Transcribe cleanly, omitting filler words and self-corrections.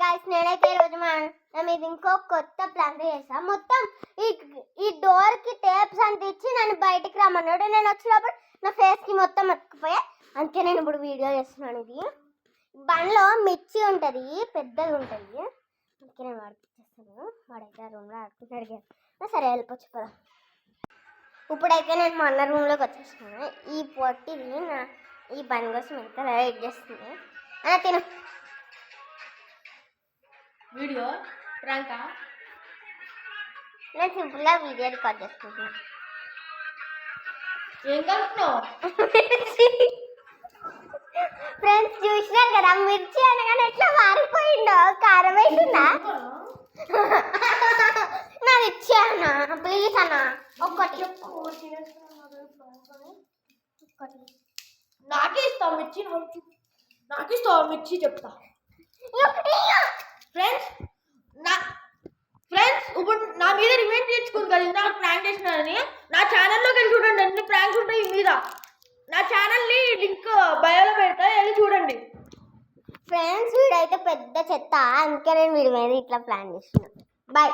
Guys నేనైతే ఈరోజు మా మీద ఇంకో కొత్త ప్లాన్ చేసా. మొత్తం ఈ డోర్ కి టేప్స్ అంటించి నన్ను బయటికి రమ్మన్నాడు. నేను వచ్చినప్పుడు నా ఫేస్ కి మొత్తం అతుక్కుపోయా. అందుకే నేను ఇప్పుడు వీడియో చేస్తున్నాను. ఇది బండ్లో మిర్చి ఉంటుంది, పెద్దది ఉంటుంది. అందుకే నేను వాడిపిచ్చేస్తాను. వాడైతే ఆ రూమ్లో ఆడుకుంటాడు కదా. సరే వెళ్ళిపోవచ్చు కదా. ఇప్పుడైతే నేను మా అన్న రూమ్లోకి వచ్చేసాను. ఈ పొట్టిది ఈ బండి కోసం ఎంత వెయిట్ చేస్తుంది. అలా తిను వీడియో ప్రాంకా నేను సింపుల్గా వీడియో రికార్డ్ చేసుకుంటున్నాను. ఏం కలుపుతున్నావు ఫ్రెండ్స్ చూసినారు కదా, మిర్చి అనగానే ఎట్లా మారిపోయిందో. కారం వేసిందా? నాది ఇచ్చానా ప్లీజ్ అన్న. ఒక్కటి నాకే ఇస్తావు మిర్చి, నాకు ఇస్తావు మిర్చి చెప్తా. ఫ్రెండ్స్ ఇప్పుడు నా మీద రివెంజ్ తెచ్చుకుంది కదా, ఇందాక ప్రాంక్ చేసినారని. నా ఛానల్లోకి వెళ్ళి చూడండి, అన్ని ప్రాంక్స్ ఉంటాయి మీద. నా ఛానల్ని లింక్ బయోలో పెడతా, వెళ్ళి చూడండి. ఫ్రెండ్స్ వీడైతే పెద్ద చెత్త, అందుకే నేను వీడి మీద ఇట్లా ప్లాన్ చేసిన. బాయ్.